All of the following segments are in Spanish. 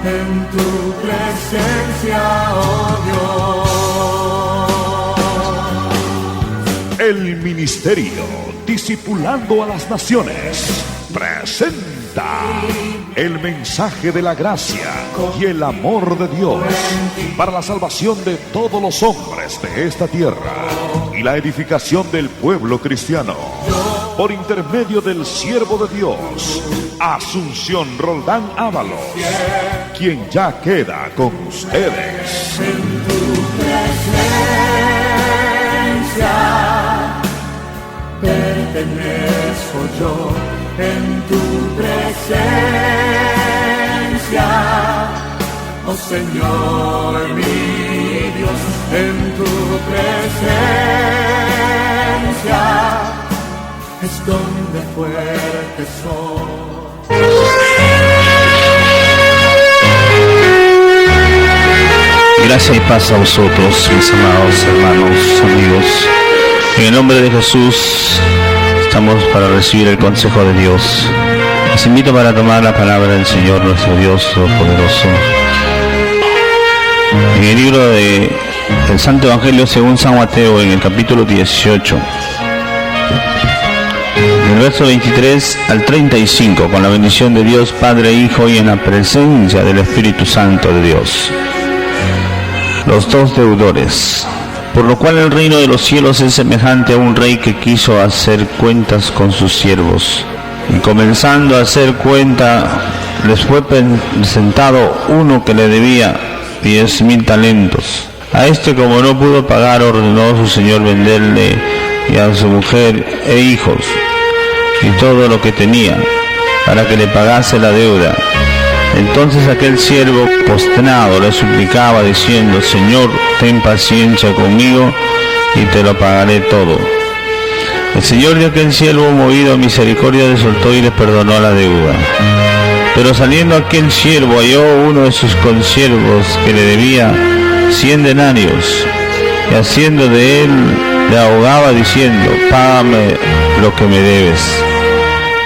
en tu presencia, oh Dios. El ministerio Discipulando a las Naciones presenta el mensaje de la gracia y el amor de Dios para la salvación de todos los hombres de esta tierra y la edificación del pueblo cristiano, por intermedio del siervo de Dios, Asunción Roldán Ábalos, quien ya queda con ustedes. En tu presencia pertenezco yo, en tu presencia, oh Señor mi Dios, en tu presencia es donde fuerte soy. Gracia y paz a vosotros, mis amados hermanos, amigos. En el nombre de Jesús estamos para recibir el consejo de Dios. Les invito para tomar la palabra del Señor nuestro Dios Todopoderoso. En el libro del Santo Evangelio según San Mateo, en el capítulo 18, del verso 23 al 35, con la bendición de Dios Padre, Hijo y en la presencia del Espíritu Santo de Dios. Los dos deudores. Por lo cual el reino de los cielos es semejante a un rey que quiso hacer cuentas con sus siervos. Y comenzando a hacer cuenta, les fue presentado uno que le debía 10,000 talentos. A este, como no pudo pagar, ordenó su señor venderle y a su mujer e hijos y todo lo que tenía, para que le pagase la deuda. Entonces aquel siervo, postrado, le suplicaba diciendo: Señor, ten paciencia conmigo y te lo pagaré todo. El señor de aquel siervo, movido a misericordia, le soltó y le perdonó la deuda. Pero saliendo aquel siervo, halló uno de sus consiervos que le debía 100 denarios, y haciendo de él, le ahogaba diciendo: Págame lo que me debes.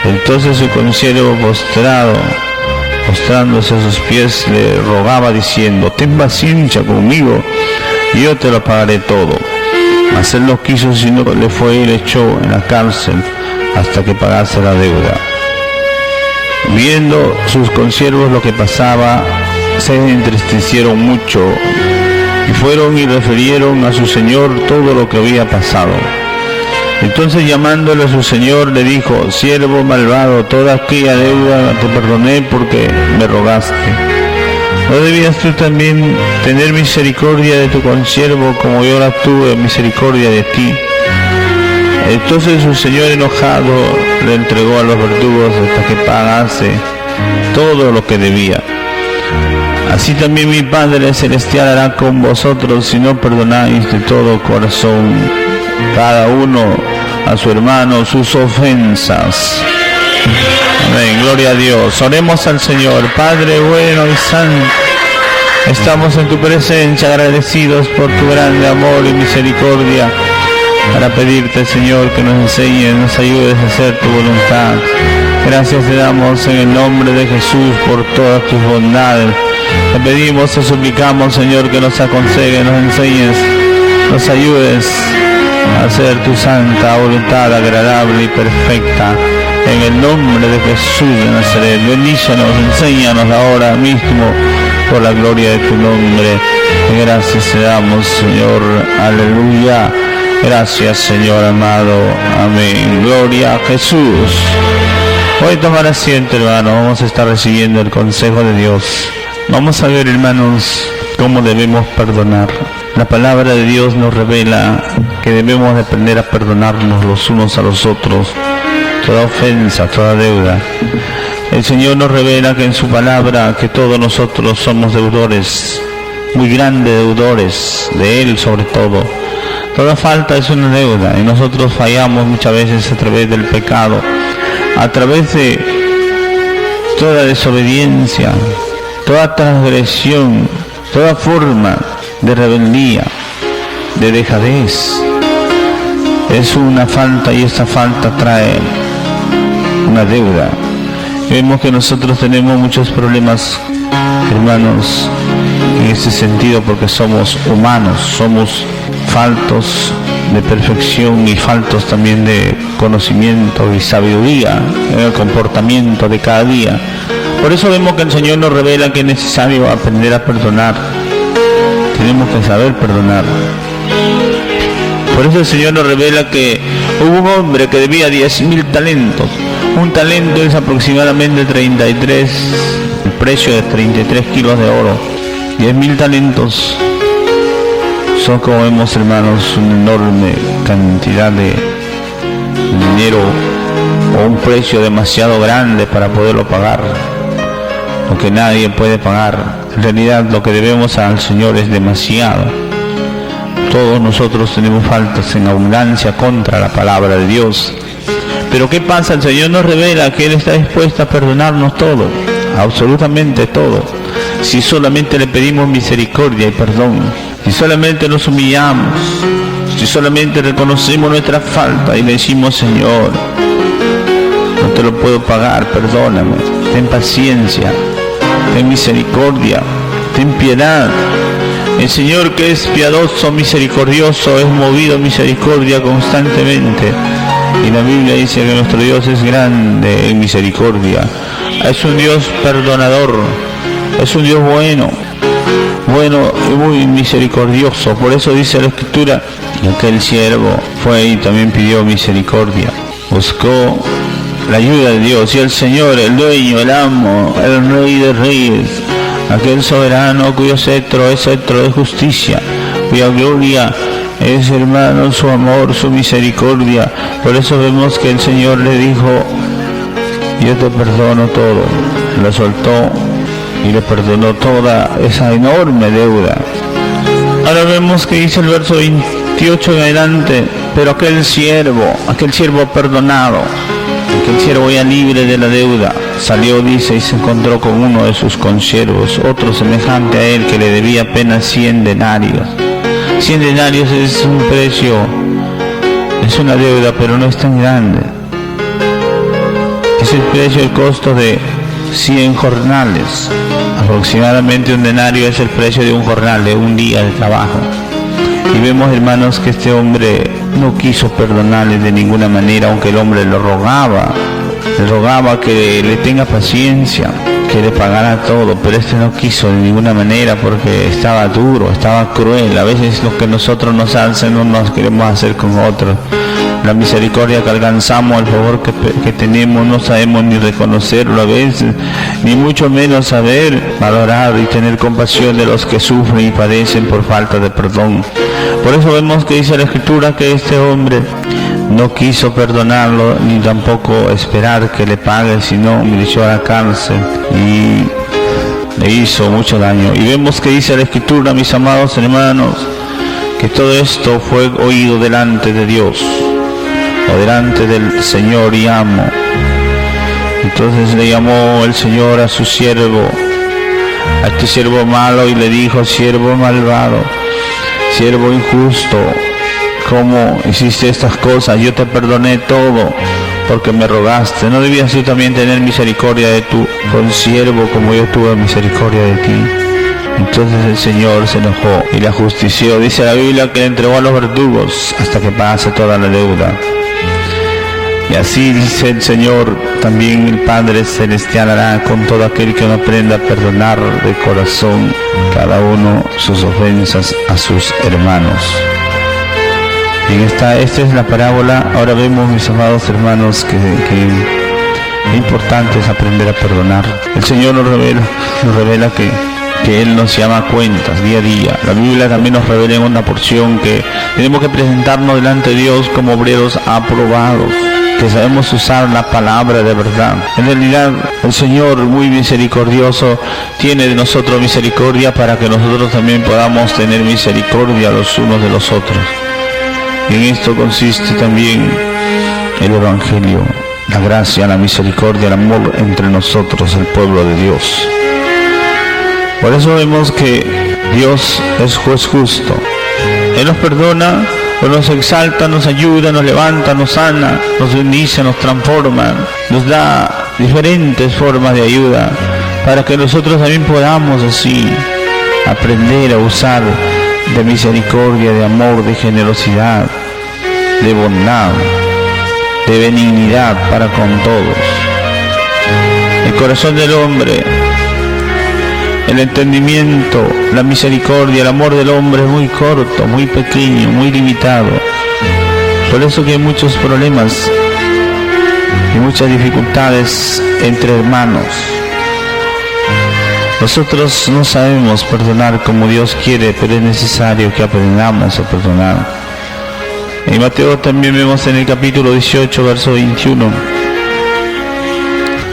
Entonces su consiervo, postrándose a sus pies, le rogaba diciendo: Ten paciencia conmigo y yo te lo pagaré todo. Mas él no quiso, sino le fue y le echó en la cárcel hasta que pagase la deuda. Viendo sus consiervos lo que pasaba, se entristecieron mucho y fueron y refirieron a su señor todo lo que había pasado. Entonces, llamándole a su señor, le dijo: Siervo malvado, toda aquella deuda te perdoné porque me rogaste. ¿No debías tú también tener misericordia de tu consiervo como yo la tuve misericordia de ti? Entonces su señor, enojado, le entregó a los verdugos hasta que pagase todo lo que debía. Así también mi Padre Celestial hará con vosotros si no perdonáis de todo corazón cada uno a su hermano sus ofensas. Amén, gloria a Dios. Oremos al Señor. Padre bueno y santo, estamos en tu presencia agradecidos por tu grande amor y misericordia, para pedirte, Señor, que nos enseñes, nos ayudes a hacer tu voluntad. Gracias te damos en el nombre de Jesús por todas tus bondades. Te pedimos, te suplicamos, Señor, que nos aconsejes, nos enseñes, nos ayudes a hacer tu santa voluntad agradable y perfecta. En el nombre de Jesús de Nazaret, bendícenos, enséñanos ahora mismo por la gloria de tu nombre. Gracias te damos, Señor. Aleluya. Gracias, Señor amado. Amén. Gloria a Jesús. Hoy tomar asiento, hermano. Vamos a estar recibiendo el consejo de Dios. Vamos a ver, hermanos, cómo debemos perdonar. La palabra de Dios nos revela que debemos de aprender a perdonarnos los unos a los otros, toda ofensa, toda deuda. El Señor nos revela que en su palabra que todos nosotros somos deudores, muy grandes deudores, de Él sobre todo. Toda falta es una deuda y nosotros fallamos muchas veces a través del pecado, a través de toda desobediencia, toda transgresión, toda forma de rebeldía, de dejadez. Es una falta y esta falta trae una deuda. Vemos que nosotros tenemos muchos problemas hermanos, en ese sentido, porque somos humanos, somos faltos de perfección y faltos también de conocimiento y sabiduría en el comportamiento de cada día. Por eso vemos que el Señor nos revela que es necesario aprender a perdonar. Tenemos que saber perdonar. Por eso el Señor nos revela que hubo un hombre que debía 10.000 talentos. Un talento es aproximadamente 33, el precio de 33 kilos de oro. 10.000 talentos son, como vemos, hermanos, una enorme cantidad de dinero, o un precio demasiado grande para poderlo pagar, lo que nadie puede pagar. En realidad lo que debemos al Señor es demasiado. Todos nosotros tenemos faltas en abundancia contra la palabra de Dios. Pero ¿qué pasa? El Señor nos revela que Él está dispuesto a perdonarnos todo, absolutamente todo, si solamente le pedimos misericordia y perdón, si solamente nos humillamos, si solamente reconocemos nuestra falta y le decimos: Señor, no te lo puedo pagar, perdóname, ten paciencia, ten misericordia, ten piedad. El Señor, que es piadoso, misericordioso, es movido a misericordia constantemente. Y la Biblia dice que nuestro Dios es grande en misericordia. Es un Dios perdonador, es un Dios bueno y muy misericordioso. Por eso dice la Escritura que aquel siervo fue y también pidió misericordia, buscó la ayuda de Dios. Y el Señor, el dueño, el amo, el Rey de Reyes, aquel soberano cuyo cetro es cetro de justicia, cuya gloria es, hermano, su amor, su misericordia. Por eso vemos que el Señor le dijo: yo te perdono todo. Lo soltó y le perdonó toda esa enorme deuda. Ahora vemos que dice el verso 28 en adelante: pero aquel siervo perdonado, aquel siervo ya libre de la deuda, salió, dice, y se encontró con uno de sus consiervos, otro semejante a él, que le debía apenas 100 denarios. 100 denarios es un precio, es una deuda, pero no es tan grande. Es el precio, el costo de 100 jornales. Aproximadamente un denario es el precio de un jornal, de un día de trabajo. Y vemos, hermanos, que este hombre no quiso perdonarle de ninguna manera, aunque el hombre le rogaba que le tenga paciencia, que le pagara todo, pero este no quiso de ninguna manera, porque estaba duro, estaba cruel. A veces lo que nosotros nos hacen no nos queremos hacer con otros. La misericordia que alcanzamos, el favor que tenemos, no sabemos ni reconocerlo a veces, ni mucho menos saber valorar y tener compasión de los que sufren y padecen por falta de perdón. Por eso vemos que dice la Escritura que este hombre no quiso perdonarlo, ni tampoco esperar que le pague, sino le echó a la cárcel y le hizo mucho daño. Y vemos que dice la Escritura, mis amados hermanos, que todo esto fue oído delante de Dios, o delante del Señor y amo. Entonces le llamó el Señor a su siervo, a este siervo malo, y le dijo: siervo malvado, siervo injusto, ¿cómo hiciste estas cosas? Yo te perdoné todo porque me rogaste. ¿No debías tú también tener misericordia de tu consiervo como yo tuve misericordia de ti? Entonces el Señor se enojó y le ajustició. Dice la Biblia que le entregó a los verdugos hasta que pagase toda la deuda. Y así dice el Señor, también el Padre Celestial hará con todo aquel que no aprenda a perdonar de corazón cada uno sus ofensas a sus hermanos. Y esta es la parábola. Ahora vemos, mis amados hermanos, que importante es aprender a perdonar. El Señor nos revela que Él nos llama a cuentas día a día. La Biblia también nos revela en una porción que tenemos que presentarnos delante de Dios como obreros aprobados, que sabemos usar la palabra de verdad. En realidad, el Señor, muy misericordioso, tiene de nosotros misericordia para que nosotros también podamos tener misericordia los unos de los otros. Y en esto consiste también el Evangelio, la gracia, la misericordia, el amor entre nosotros, el pueblo de Dios. Por eso vemos que Dios es juez justo. Él nos perdona, nos exalta, nos ayuda, nos levanta, nos sana, nos bendice, nos transforma, nos da diferentes formas de ayuda. para que nosotros también podamos así aprender a usar de misericordia, de amor, de generosidad, de bondad, de benignidad para con todos. El corazón del hombre, el entendimiento, la misericordia, el amor del hombre es muy corto, muy pequeño, muy limitado. Por eso que hay muchos problemas y muchas dificultades entre hermanos. Nosotros no sabemos perdonar como Dios quiere, pero es necesario que aprendamos a perdonar. En Mateo también vemos en el capítulo 18, verso 21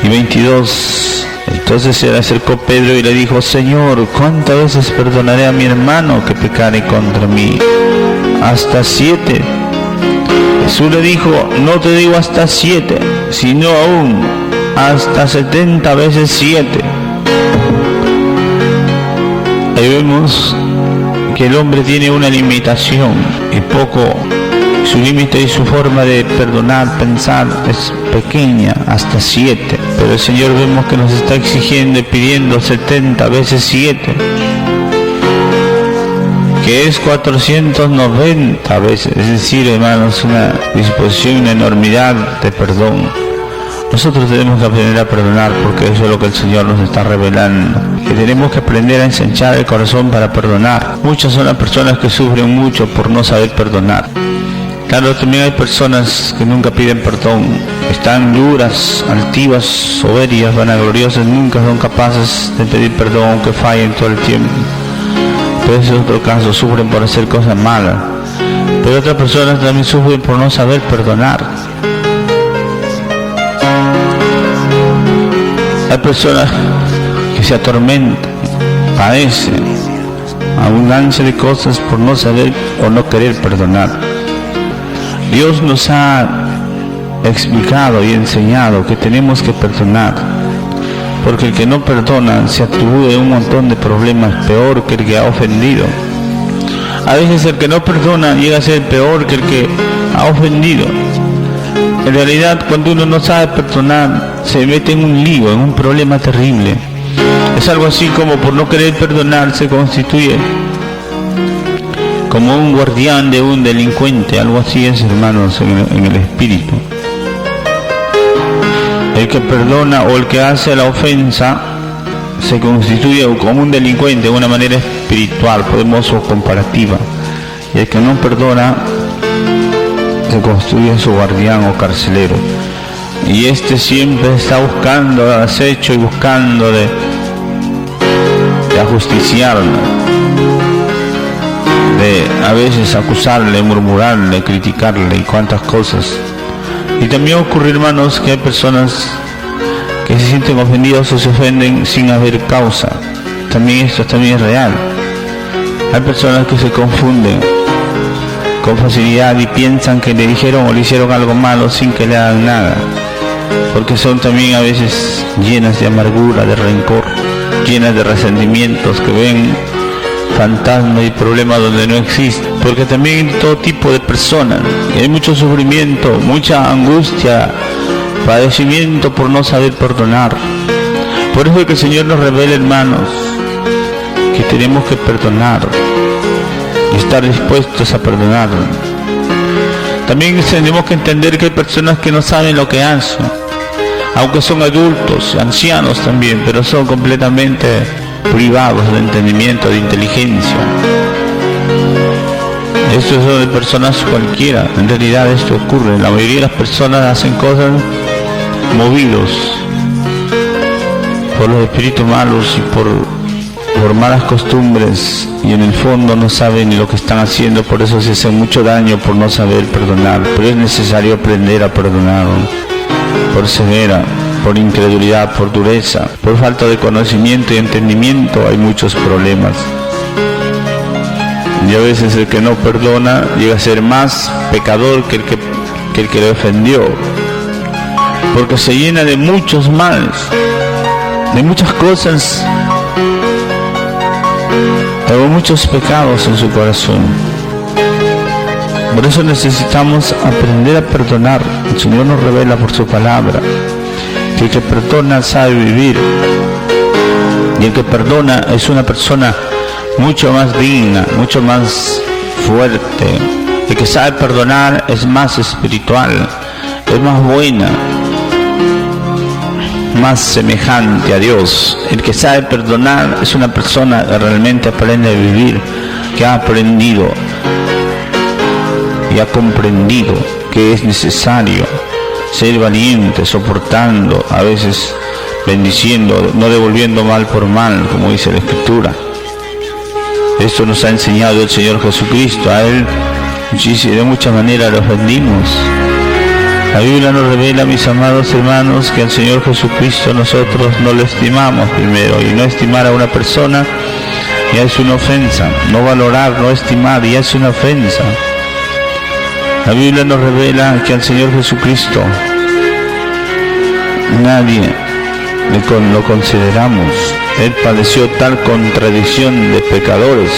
y 22. Entonces se le acercó Pedro y le dijo: Señor, ¿cuántas veces perdonaré a mi hermano que pecare contra mí? ¿Hasta 7? Jesús le dijo: no te digo hasta 7, sino aún hasta 70 veces 7. Ahí vemos que el hombre tiene una limitación y poco, su límite y su forma de perdonar, pensar es pequeña, hasta 7. Pero el Señor vemos que nos está exigiendo y pidiendo 70 veces 7, que es 490 veces, es decir, hermanos, una disposición, una enormidad de perdón. Nosotros tenemos que aprender a perdonar, porque eso es lo que el Señor nos está revelando, que tenemos que aprender a ensanchar el corazón para perdonar. Muchas son las personas que sufren mucho por no saber perdonar. Claro, también hay personas que nunca piden perdón, están duras, altivas, soberbias, vanagloriosas, nunca son capaces de pedir perdón aunque fallen todo el tiempo. Pero ese es otro caso, sufren por hacer cosas malas. Pero otras personas también sufren por no saber perdonar. Hay personas que se atormentan, padecen abundancia de cosas por no saber o no querer perdonar. Dios nos ha explicado y enseñado que tenemos que perdonar, porque el que no perdona se atribuye un montón de problemas peor que el que ha ofendido. A veces el que no perdona llega a ser peor que el que ha ofendido. En realidad, cuando uno no sabe perdonar, se mete en un lío, en un problema terrible. Es algo así como por no querer perdonar se constituye como un guardián de un delincuente. Algo así es, hermanos, en el espíritu. El que perdona o el que hace la ofensa se constituye como un delincuente de una manera espiritual, podemos o comparativa. Y el que no perdona se constituye su guardián o carcelero. Y este siempre está buscando, acecho y buscando de ajusticiarlo, de a veces acusarle, murmurarle, criticarle y cuantas cosas. Y también ocurre, hermanos, que hay personas que se sienten ofendidos o se ofenden sin haber causa. También esto también es real. Hay personas que se confunden con facilidad y piensan que le dijeron o le hicieron algo malo sin que le hagan nada, porque son también a veces llenas de amargura, de rencor, llenas de resentimientos, que ven fantasmas y problemas donde no existen. Porque también hay todo tipo de personas, hay mucho sufrimiento, mucha angustia, padecimiento por no saber perdonar. Por eso es que el Señor nos revela, hermanos, que tenemos que perdonar y estar dispuestos a perdonar. También tenemos que entender que hay personas que no saben lo que hacen, aunque son adultos, ancianos también, pero son completamente privados de entendimiento, de inteligencia. Esto es de personas cualquiera. En realidad esto ocurre. La mayoría de las personas hacen cosas movidos por los espíritus malos y por malas costumbres, y en el fondo no saben ni lo que están haciendo. Por eso se hacen mucho daño por no saber perdonar. Pero es necesario aprender a perdonar. Por ceguera, por incredulidad, por dureza, por falta de conocimiento y entendimiento hay muchos problemas. Y a veces el que no perdona llega a ser más pecador que el que le ofendió, porque se llena de muchos males, de muchas cosas, de muchos pecados en su corazón. Por eso necesitamos aprender a perdonar. El Señor nos revela por su palabra que el que perdona sabe vivir. Y el que perdona es una persona mucho más digna, mucho más fuerte. El que sabe perdonar es más espiritual, es más buena, más semejante a Dios. El que sabe perdonar es una persona que realmente aprende a vivir, que ha aprendido y ha comprendido que es necesario ser valiente, soportando, a veces bendiciendo, no devolviendo mal por mal, como dice la Escritura. Esto nos ha enseñado el Señor Jesucristo. A Él de muchas maneras lo ofendimos. La Biblia nos revela, mis amados hermanos, que al Señor Jesucristo nosotros no lo estimamos primero, y no estimar a una persona ya es una ofensa. No valorar, no estimar, ya es una ofensa. La Biblia nos revela que al Señor Jesucristo nadie lo consideramos. Él padeció tal contradicción de pecadores.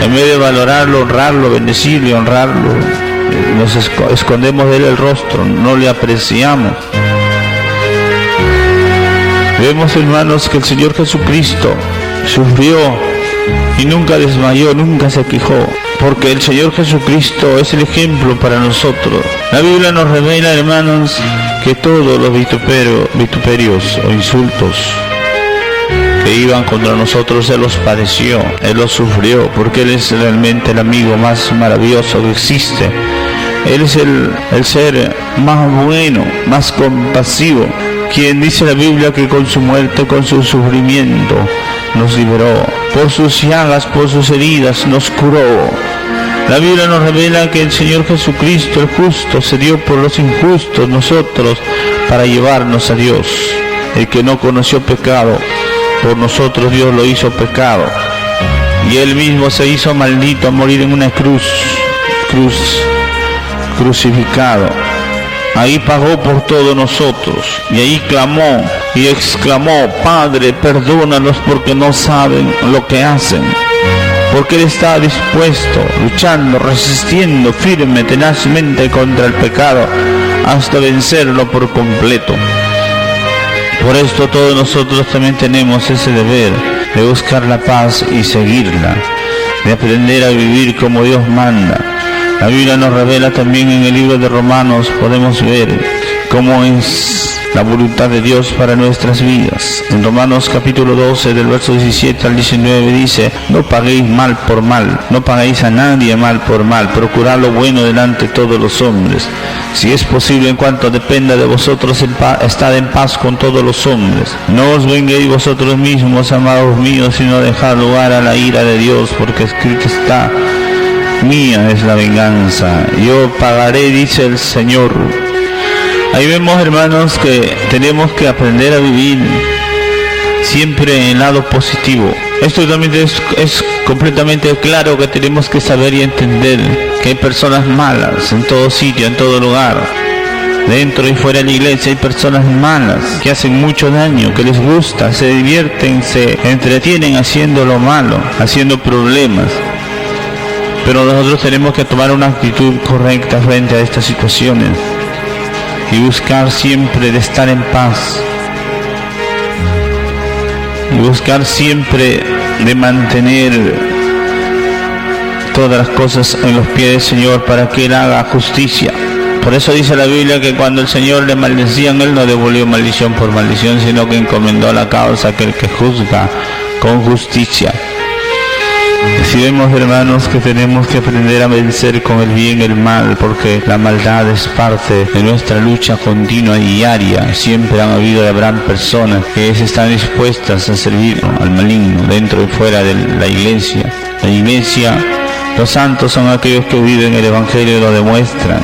En vez de valorarlo, honrarlo, bendecirlo y honrarlo, nos escondemos de él el rostro, no le apreciamos. Vemos, hermanos, que el Señor Jesucristo sufrió y nunca desmayó, nunca se quejó, porque el Señor Jesucristo es el ejemplo para nosotros. La Biblia nos revela, hermanos, que todos los vituperios o insultos que iban contra nosotros, Él los padeció, Él los sufrió, porque Él es realmente el amigo más maravilloso que existe. Él es el ser más bueno, más compasivo, quien dice la Biblia que con su muerte, con su sufrimiento, nos liberó. Por sus llagas, por sus heridas, nos curó. La Biblia nos revela que el Señor Jesucristo, el justo, se dio por los injustos, nosotros, para llevarnos a Dios. El que no conoció pecado, por nosotros Dios lo hizo pecado. Y Él mismo se hizo maldito a morir en una crucificado. Ahí pagó por todos nosotros, y ahí clamó y exclamó: Padre, perdónalos porque no saben lo que hacen. Porque Él está dispuesto, luchando, resistiendo firme, tenazmente contra el pecado, hasta vencerlo por completo. Por esto todos nosotros también tenemos ese deber de buscar la paz y seguirla, de aprender a vivir como Dios manda. La Biblia nos revela también en el libro de Romanos, podemos ver cómo es la voluntad de Dios para nuestras vidas. En Romanos capítulo 12, del verso 17 al 19 dice: no paguéis mal por mal, no paguéis a nadie mal por mal, procurad lo bueno delante de todos los hombres. Si es posible, en cuanto dependa de vosotros, estad en paz con todos los hombres. No os venguéis vosotros mismos, amados míos, sino dejad lugar a la ira de Dios, porque escrito está: mía es la venganza, yo pagaré, dice el Señor. Ahí vemos, hermanos, que tenemos que aprender a vivir siempre en el lado positivo. Esto también es completamente claro, que tenemos que saber y entender que hay personas malas en todo sitio, en todo lugar. Dentro y fuera de la iglesia hay personas malas que hacen mucho daño, que les gusta, se divierten, se entretienen haciendo lo malo, haciendo problemas. Pero nosotros tenemos que tomar una actitud correcta frente a estas situaciones y buscar siempre de estar en paz, y buscar siempre de mantener todas las cosas en los pies del Señor para que Él haga justicia. Por eso dice la Biblia que cuando el Señor le maldecían, Él no devolvió maldición por maldición, sino que encomendó la causa a aquel que juzga con justicia. Si vemos, hermanos, que tenemos que aprender a vencer con el bien el mal, porque la maldad es parte de nuestra lucha continua y diaria. Siempre han habido y habrán personas que están dispuestas a servir al maligno dentro y fuera de la iglesia. La iglesia, los santos son aquellos que viven el Evangelio y lo demuestran.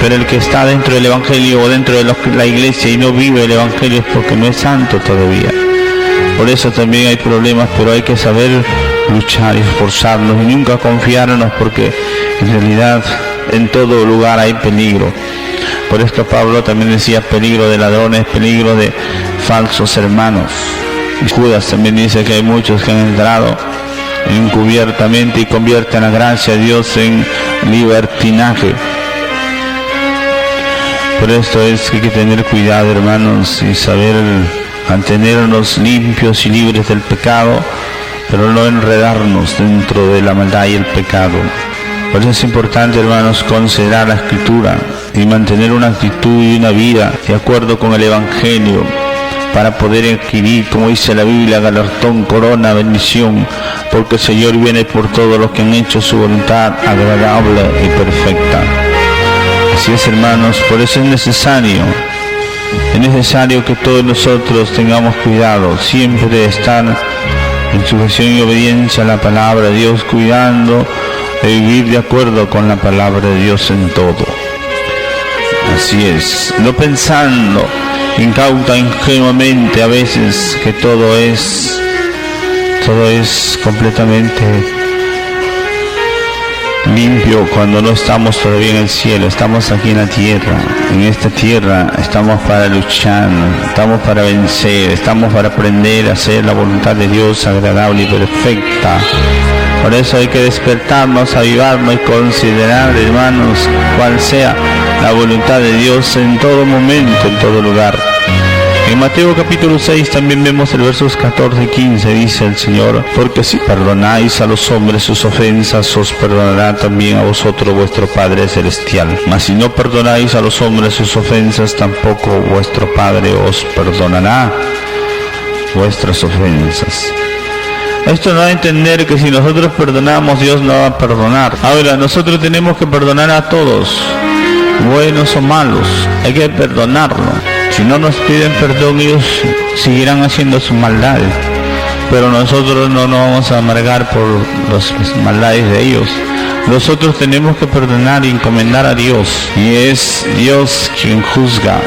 Pero el que está dentro del Evangelio o dentro de la iglesia y no vive el Evangelio es porque no es santo todavía. Por eso también hay problemas, pero hay que saber luchar y esforzarnos y nunca confiarnos, porque en realidad en todo lugar hay peligro. Por esto Pablo también decía: peligro de ladrones, peligro de falsos hermanos. Y Judas también dice que hay muchos que han entrado encubiertamente y convierten la gracia de Dios en libertinaje. Por esto es que hay que tener cuidado, hermanos, y saber mantenernos limpios y libres del pecado, pero no enredarnos dentro de la maldad y el pecado. Por eso es importante, hermanos, considerar la Escritura y mantener una actitud y una vida de acuerdo con el Evangelio, para poder adquirir, como dice la Biblia, galardón, corona, bendición, porque el Señor viene por todos los que han hecho su voluntad agradable y perfecta. Así es, hermanos, por eso es necesario que todos nosotros tengamos cuidado siempre de estar en sujeción y obediencia a la palabra de Dios, cuidando de vivir de acuerdo con la palabra de Dios en todo. Así es, no pensando incauta, ingenuamente a veces que todo es completamente limpio, cuando no estamos todavía en el cielo, estamos aquí en la tierra. En esta tierra estamos para luchar, estamos para vencer, estamos para aprender a hacer la voluntad de Dios agradable y perfecta. Por eso hay que despertarnos, avivarnos y considerar, hermanos, cuál sea la voluntad de Dios en todo momento, en todo lugar. En Mateo capítulo 6 también vemos el versos 14 y 15, dice el Señor: porque si perdonáis a los hombres sus ofensas, os perdonará también a vosotros vuestro Padre Celestial. Mas si no perdonáis a los hombres sus ofensas, tampoco vuestro Padre os perdonará vuestras ofensas. Esto no da a entender que si nosotros perdonamos, Dios no va a perdonar. Ahora, nosotros tenemos que perdonar a todos, buenos o malos, hay que perdonarlo. Si no nos piden perdón, ellos seguirán haciendo sus maldades, pero nosotros no nos vamos a amargar por las maldades de ellos. Nosotros tenemos que perdonar y encomendar a Dios, y es Dios quien juzga,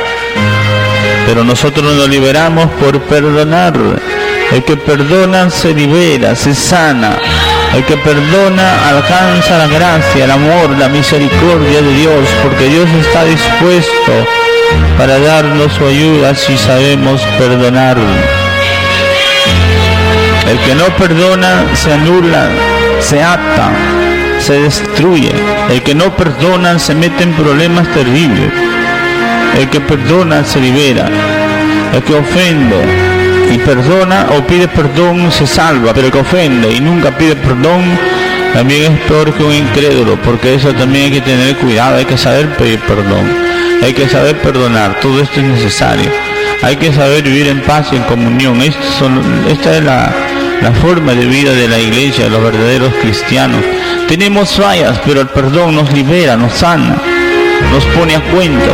pero nosotros nos liberamos por perdonar. El que perdona se libera, se sana. El que perdona alcanza la gracia, el amor, la misericordia de Dios, porque Dios está dispuesto para darnos su ayuda si sabemos perdonar. El que no perdona se anula, se ata, se destruye. El que no perdona se mete en problemas terribles. El que perdona se libera. El que ofende y perdona o pide perdón se salva, pero el que ofende y nunca pide perdón también es peor que un incrédulo, porque eso también hay que tener cuidado. Hay que saber pedir perdón, hay que saber perdonar, todo esto es necesario. Hay que saber vivir en paz y en comunión. Esta es la forma de vida de la iglesia, de los verdaderos cristianos. Tenemos fallas, pero el perdón nos libera, nos sana, nos pone a cuenta.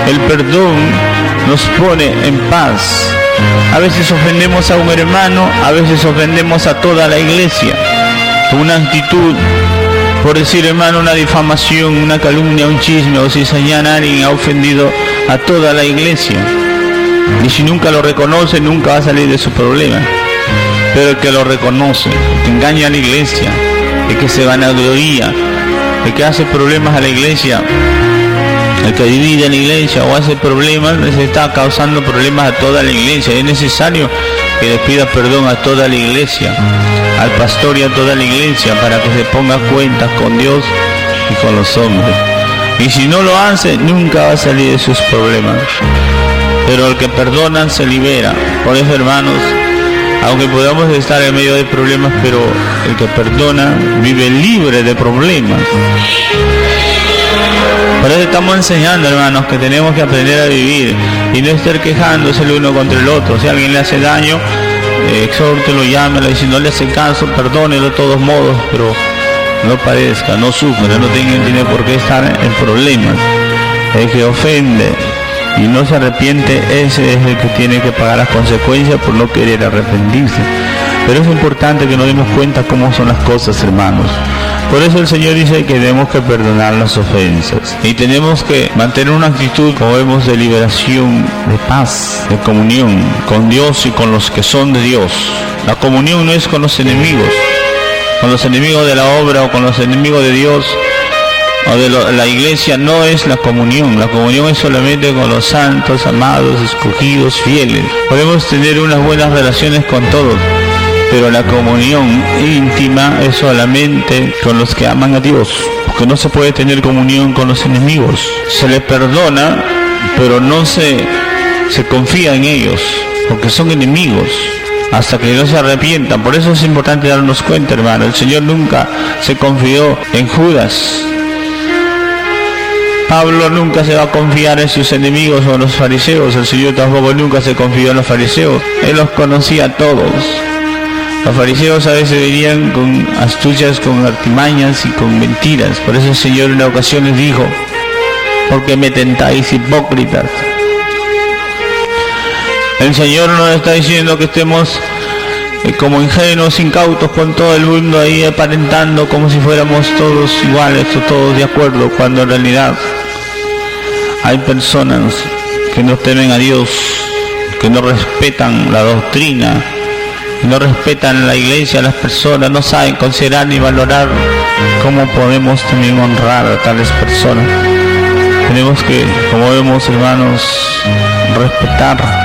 El perdón nos pone en paz. A veces ofendemos a un hermano, a veces ofendemos a toda la iglesia. Una actitud, por decir, hermano, una difamación, una calumnia, un chisme o cizañar a alguien, ha ofendido a toda la iglesia. Y si nunca lo reconoce, nunca va a salir de su problema. Pero el que lo reconoce, el que engaña a la iglesia, el que se vanagloria, el que hace problemas a la iglesia, el que divide a la iglesia o hace problemas, se está causando problemas a toda la iglesia. Es necesario que le pida perdón a toda la iglesia, al pastor y a toda la iglesia, para que se ponga cuentas con Dios y con los hombres. Y si no lo hace, nunca va a salir de sus problemas. Pero el que perdona se libera. Por eso, hermanos, aunque podamos estar en medio de problemas, pero el que perdona vive libre de problemas. Por eso estamos enseñando, hermanos, que tenemos que aprender a vivir y no estar quejándose el uno contra el otro. Si alguien le hace daño, exhórtelo, llámelo, y si no le hace caso, perdónelo de todos modos, pero no padezca, no sufra, no tiene por qué estar en problemas. El que ofende y no se arrepiente, ese es el que tiene que pagar las consecuencias por no querer arrepentirse. Pero es importante que nos demos cuenta cómo son las cosas, hermanos. Por eso el Señor dice que tenemos que perdonar las ofensas y tenemos que mantener una actitud, como vemos, de liberación, de paz, de comunión con Dios y con los que son de Dios. La comunión no es con los enemigos de la obra o con los enemigos de Dios o de la iglesia. No es la comunión. La comunión es solamente con los santos, amados, escogidos, fieles. Podemos tener unas buenas relaciones con todos, pero la comunión íntima es solamente con los que aman a Dios, porque no se puede tener comunión con los enemigos. Se les perdona, pero no se confía en ellos. porque son enemigos, hasta que no se arrepientan. Por eso es importante darnos cuenta, hermano. El Señor nunca se confió en Judas. Pablo nunca se va a confiar en sus enemigos o en los fariseos. El Señor tampoco nunca se confió en los fariseos. Él los conocía a todos. Los fariseos a veces venían con astucias, con artimañas y con mentiras. Por eso el Señor en una ocasión les dijo: ¿por qué me tentáis, hipócritas? El Señor nos está diciendo que estemos como ingenuos, incautos, con todo el mundo ahí aparentando como si fuéramos todos iguales o todos de acuerdo, cuando en realidad hay personas que no temen a Dios, que no respetan la doctrina, que no respetan la iglesia, las personas, no saben considerar ni valorar. ¿Cómo podemos también honrar a tales personas? Tenemos que, como vemos, hermanos, respetar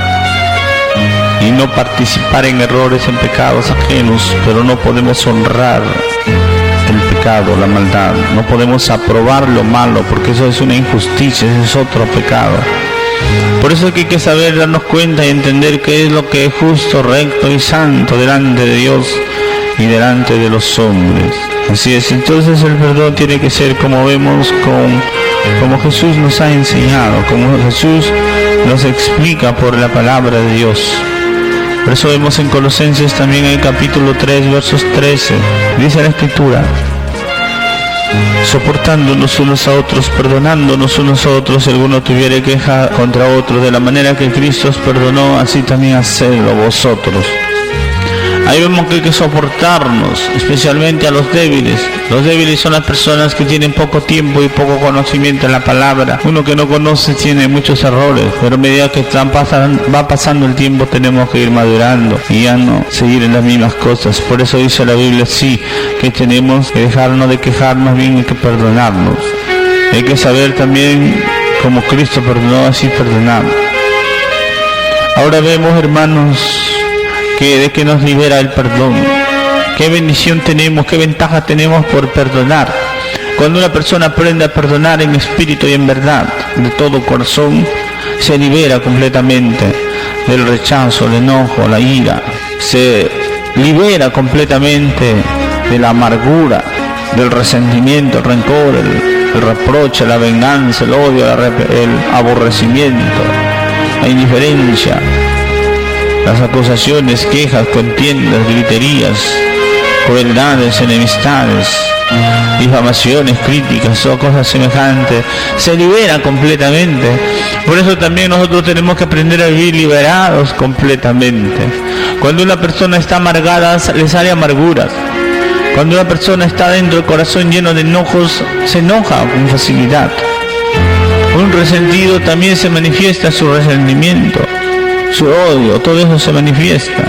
y no participar en errores, en pecados ajenos, pero no podemos honrar el pecado, la maldad. No podemos aprobar lo malo, porque eso es una injusticia, eso es otro pecado. Por eso es que hay que saber darnos cuenta y entender qué es lo que es justo, recto y santo delante de Dios y delante de los hombres. Así es, entonces el perdón tiene que ser, como vemos, como Jesús nos ha enseñado, como Jesús nos explica por la palabra de Dios. Por eso vemos en Colosenses también en el capítulo 3, versos 13, dice la Escritura: soportándonos unos a otros, perdonándonos unos a otros, si alguno tuviere queja contra otro, de la manera que Cristo os perdonó, así también hacedlo vosotros. Ahí vemos que hay que soportarnos, especialmente a los débiles. Los débiles son las personas que tienen poco tiempo y poco conocimiento en la palabra. Uno que no conoce tiene muchos errores, pero a medida que va pasando el tiempo tenemos que ir madurando y ya no seguir en las mismas cosas. Por eso dice la Biblia, sí, que tenemos que dejarnos de quejarnos, bien hay que perdonarnos. Hay que saber también, como Cristo perdonó, así perdonar. Ahora vemos, hermanos, de que nos libera el perdón. Qué bendición tenemos, qué ventaja tenemos por perdonar. Cuando una persona aprende a perdonar en espíritu y en verdad, de todo corazón, se libera completamente del rechazo, el enojo, la ira. Se libera completamente de la amargura, del resentimiento, el rencor, el reproche, la venganza, el odio, el aborrecimiento, la indiferencia, las acusaciones, quejas, contiendas, griterías, crueldades, enemistades, difamaciones, críticas o cosas semejantes. Se libera completamente. Por eso también nosotros tenemos que aprender a vivir liberados completamente. Cuando una persona está amargada, le sale amarguras. Cuando una persona está dentro del corazón lleno de enojos, se enoja con facilidad. Un resentido también se manifiesta su resentimiento, su odio, todo eso se manifiesta.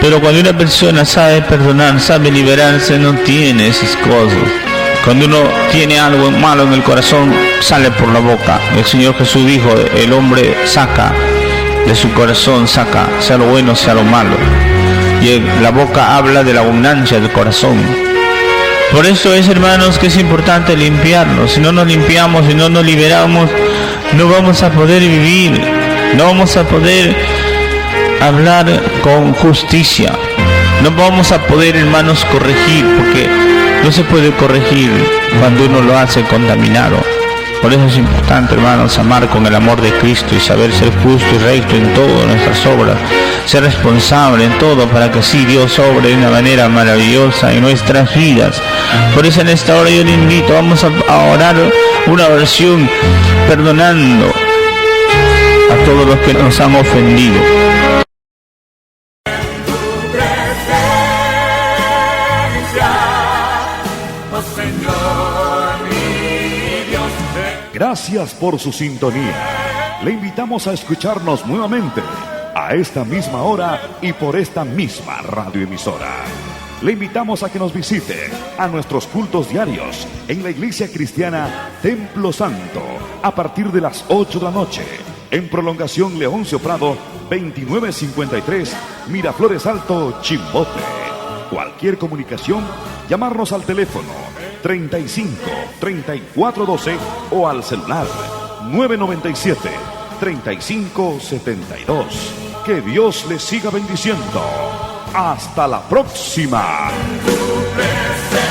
Pero cuando una persona sabe perdonar, sabe liberarse, no tiene esas cosas. Cuando uno tiene algo malo en el corazón, sale por la boca. El Señor Jesús dijo: el hombre saca de su corazón, saca, sea lo bueno, sea lo malo. Y la boca habla de la abundancia del corazón. Por eso es, hermanos, que es importante limpiarnos. Si no nos limpiamos, si no nos liberamos, no vamos a poder vivir, no vamos a poder hablar con justicia, no vamos a poder, hermanos, corregir, porque no se puede corregir cuando uno lo hace contaminado. Por eso es importante, hermanos, amar con el amor de Cristo y saber ser justo y recto en todas nuestras obras, ser responsable en todo, para que así Dios obre de una manera maravillosa en nuestras vidas. Por eso en esta hora yo le invito, vamos a orar una oración perdonando a todos los que nos han ofendido. Gracias por su sintonía. Le invitamos a escucharnos nuevamente a esta misma hora y por esta misma radioemisora. Le invitamos a que nos visite a nuestros cultos diarios en la Iglesia Cristiana Templo Santo a partir de las 8 de la noche, en Prolongación Leoncio Prado 2953, Miraflores Alto, Chimbote. Cualquier comunicación, llamarnos al teléfono 35 34 12 o al celular 997 35 72. Que Dios les siga bendiciendo. Hasta la próxima. Tu presencia.